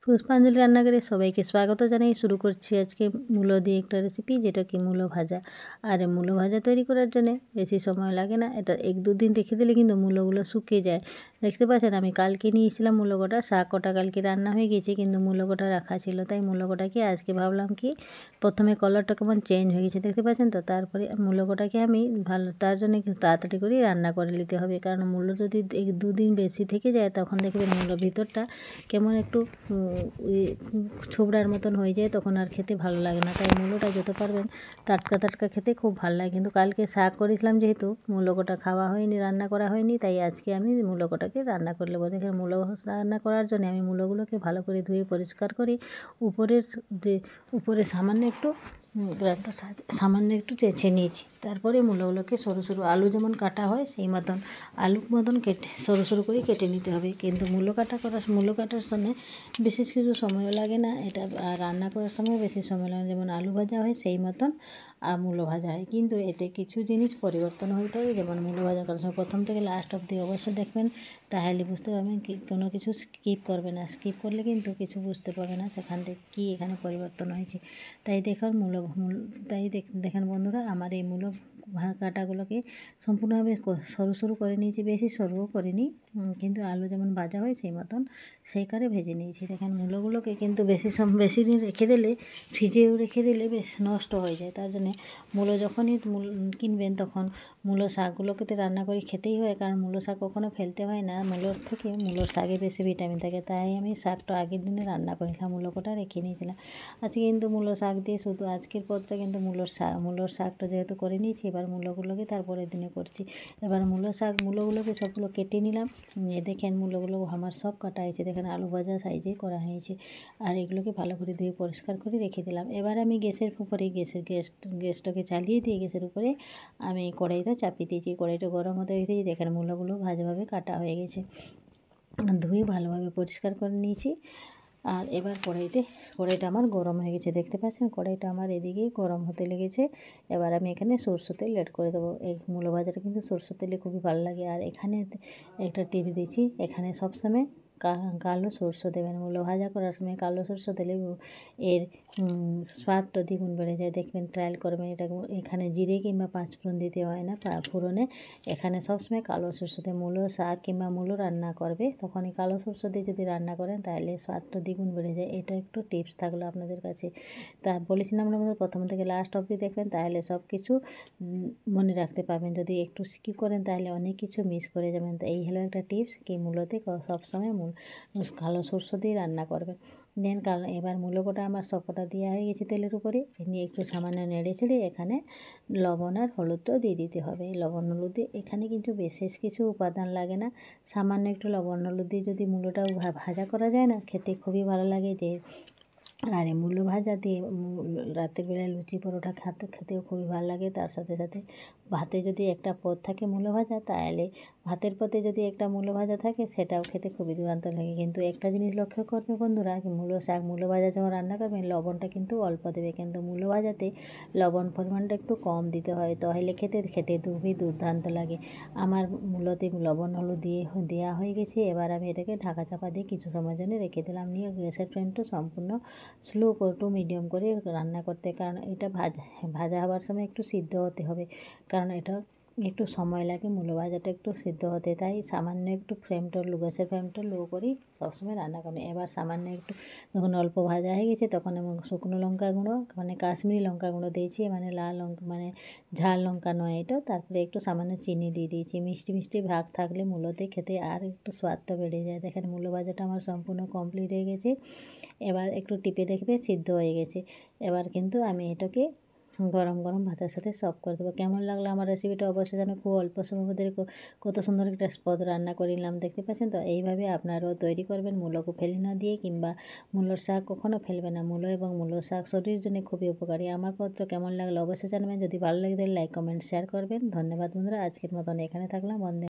পুষ্পাঞ্জলি রান্নাঘরে সবাইকে স্বাগত জানাই। শুরু করছি আজকে মূলো দিয়ে একটা রেসিপি, যেটা কি মূলো ভাজা। আর মূলো ভাজা তৈরি করার জন্যে বেশি সময় লাগে না। এটা 1-2 দিন রেখে দিলে কিন্তু মূলোগুলো শুকিয়ে যায়। দেখতে পাচ্ছেন আমি কালকে নিয়েছিলাম মূলো গোটা, শাক কটা কালকে রান্না হয়ে গেছে, কিন্তু মূলো গোটা রাখা ছিল। তাই মূলো গোটাকে আজকে ভাবলাম কি প্রথমে কালারটা কেমন চেঞ্জ হয়ে গেছে দেখতে পাচ্ছেন তো। তারপরে মূলো গোটাকে আমি তার জন্য একটু তাড়াতাড়ি করে রান্না করে নিতে হবে, কারণ মূলো যদি 1-2 দিন বেশি থেকে যায় তখন দেখবেন মূলোর ভিতরটা কেমন একটু ছোবড়ার মতন হয়ে যায়, তখন আর খেতে ভালো লাগে না। তাই মূলোটা যত পারবেন টাটকা টাটকা খেতে খুব ভালো লাগে। কিন্তু কালকে শাক করেছিলাম যেহেতু মূলো গোটা খাওয়া হয়নি, রান্না করা হয়নি, তাই আজকে আমি মূলো গোটাকে রান্না করে নেবো। দেখে মূলো রান্না করার জন্য আমি মূলোগুলোকে ভালো করে ধুয়ে পরিষ্কার করি। উপরে সামান্য একটু চেঁচে নিয়েছি। তারপরে মূলোগুলোকে সরু সরু আলু যেমন কাটা হয় সেই মতন আলুর মতন কেটে সরু সরু করে কেটে নিতে হবে। কিন্তু মূলো কাটার সময় বিশেষ কিছু সময়ও লাগে না, এটা রান্না করার সময় বেশি সময় লাগে। যেমন আলু ভাজা হয় সেই মতন আর মূলো ভাজা হয়, কিন্তু এতে কিছু জিনিস পরিবর্তন হতে হয়। যেমন মূলো ভাজা করার সময় প্রথম থেকে লাস্ট অবধি অবশ্যই দেখবেন, তাহলে বুঝতে পারবেন কোনো কিছু স্কিপ করবে না। স্কিপ করলে কিন্তু কিছু বুঝতে পারবে না সেখান থেকে কী এখানে পরিবর্তন হয়েছে। তাই দেখেন বন্ধুরা, আমার এই মূলো কাটাগুলোকে সম্পূর্ণভাবে সরু সরু করে নিয়েছি, বেশি সরুও করিনি, কিন্তু আলু যেমন ভাজা হয় সেই মতন সেই কারে ভেজে নিয়েছি। দেখেন মূলোগুলোকে কিন্তু বেশি দিন রেখে দিলে, ফ্রিজেও রেখে দিলে বেশ নষ্ট হয়ে যায়। তার জন্যে মূলো যখনই কিনবেন তখন মূলো শাকগুলোকে তো রান্না করে খেতেই হয়, কারণ মূলো শাক কখনও ফেলতে হয় না। মূলোর থেকে মূলোর শাকে বেশি ভিটামিন থাকে। তাই আমি শাকটা আগের দিনে রান্না করেছিলাম, মূলো কটা রেখে নিয়েছিলাম। আজকে কিন্তু মূলো শাক দিয়ে শুধু আজকের পদটা কিন্তু মূলোর শাকটা যেহেতু করে নিয়েছি, এবার মূলোগুলোকে তারপরের দিনে করছি। এবার মূলোগুলোকে সবগুলো কেটে নিলাম। দেখেন মূলোগুলো আমার সব কাটা হয়েছে, দেখেন আলু ভাজা সাইজে করা হয়েছে। আর এগুলোকে ভালো করে ধুয়ে পরিষ্কার করে রেখে দিলাম। এবার আমি গ্যাসের উপরে গ্যাসটাকে চালিয়ে দিয়ে গ্যাসের উপরে আমি কড়াইটা চাপিয়ে দিয়েছি। কড়াইটা গরম হতে দিয়েছি। দেখেন মূলোগুলো ভালোভাবে কাটা হয়ে গেছে, ধুয়ে ভালোভাবে পরিষ্কার করে নিয়েছি। আর এবার কড়াইটা আমার গরম হয়ে গেছে, দেখতে পাচ্ছেন কড়াইটা আমার এদিকেই গরম হতে লেগেছে। এবার আমি এখানে সরষের তেল অ্যাড করে দেবো। এই মূলো ভাজাটা কিন্তু সরষের তেলে খুবই ভালো লাগে। আর এখানে একটা টিপ দিচ্ছি, এখানে সবসময় কালো সরষে দেবেন। মূলো ভাজা করার সময় কালো সরষে দিলে এর স্বাদটা দ্বিগুণ বেড়ে যায়। দেখবেন ট্রায়াল করবেন এটা। এখানে জিরে কিংবা পাঁচফোড়ন দিতে হয় না ফোড়নে, এখানে সবসময় কালো সরষে দিয়ে মূলো শাক কিংবা মূলো রান্না করবে তখন এই কালো সরষে দিয়ে যদি রান্না করেন তাহলে স্বাদটা দ্বিগুণ বেড়ে যায়। এটা একটু টিপস থাকলো আপনাদের কাছে। তা বলেছিলাম আপনাদের প্রথম থেকে লাস্ট অবধি দেখবেন, তাহলে সব কিছু মনে রাখতে পারবেন। যদি একটু স্কিপ করেন তাহলে অনেক কিছু মিস করে যাবেন। তো এই হলো একটা টিপস, কি মূলোতে সবসময় কালো সরষে দিয়ে রান্না করবেন। দেন এবার মূলো কটা আমার সবকটা দেওয়া হয়ে গেছে তেলের উপরে, নিয়ে একটু সামান্য নেড়ে ছেড়ে এখানে লবণ আর হলুদটাও দিয়ে দিতে হবে। লবণ হলুদ দিয়ে এখানে কিন্তু বিশেষ কিছু উপাদান লাগে না, সামান্য একটু লবণ হলুদ দিয়ে যদি মূলোটাও ভাজা করা যায় না, খেতে খুবই ভালো লাগে। আর এই মূলো ভাজা দিয়ে রাতের বেলায় লুচি পরোটা খেতেও খুবই ভালো লাগে। তার সাথে সাথে ভাতে যদি একটা পদ থাকে মূলো ভাজা, তাহলে ভাতের পদে যদি একটা মূলো ভাজা থাকে সেটাও খেতে খুবই দুর্দান্ত লাগে। কিন্তু একটা জিনিস লক্ষ্য করবে বন্ধুরা, মূলো ভাজা যখন রান্না করবেন লবণটা কিন্তু অল্প দেবে, কিন্তু মূলো ভাজাতে লবণ পরিমাণটা একটু কম দিতে হয়, তাহলে খেতে খুবই দুর্দান্ত লাগে। আমার মূলোতে লবণ হলুদ দেওয়া হয়ে গেছে। এবার আমি এটাকে ঢাকা চাপা দিয়ে কিছু সময়ের জন্য রেখে দিলাম। নিয়ে গ্যাসের ফ্লেমটা সম্পূর্ণ স্লো টু মিডিয়াম করে রান্না করতে, কারণ এটা ভাজা হওয়ার সময় একটু সিদ্ধ হতে হবে, কারণ এটা একটু সময় লাগে মূলো ভাজাটা একটু সিদ্ধ হতে। তাই সামান্য একটু গ্যাসের ফ্লেমটা লো করেই সবসময় রান্না করবেন। এবার সামান্য একটু যখন অল্প ভাজা হয়ে গেছে তখন আমি শুকনো লঙ্কা গুঁড়ো মানে কাশ্মীরি লঙ্কা গুঁড়ো দিয়েছি, মানে লাল লঙ্কা মানে ঝাল লঙ্কা নয় এটা। তারপরে একটু সামান্য চিনি দিয়ে দিয়েছি। মিষ্টি মিষ্টি ভাগ থাকলে মূলোতে খেতে আর একটু স্বাদটা বেড়ে যায়। দেখেন মূলো ভাজাটা আমার সম্পূর্ণ কমপ্লিট হয়ে গেছে। এবার একটু টিপে দেখবে সিদ্ধ হয়ে গেছে। এবার কিন্তু আমি এটাকে গরম গরম ভাতের সাথে সার্ভ করে দেবো। কেমন লাগলো আমার রেসিপিটা অবশ্যই জানো। খুব অল্প সময়ের মধ্যে কত সুন্দর একটা পদ রান্না করে নিলাম, দেখতে পাচ্ছেন তো। এইভাবে আপনারাও তৈরি করবেন, মূলোকে ফেলে না দিয়ে, কিংবা মূলোর শাক কখনও ফেলবে না। মূলো এবং মূলোর শাক শরীরের জন্য খুবই উপকারী। আমার পত্র কেমন লাগলো অবশ্যই জানাবেন। যদি ভালো লাগে তাহলে লাইক কমেন্ট শেয়ার করবেন। ধন্যবাদ বন্ধুরা, আজকের মতন এখানে থাকলাম। বন্দে।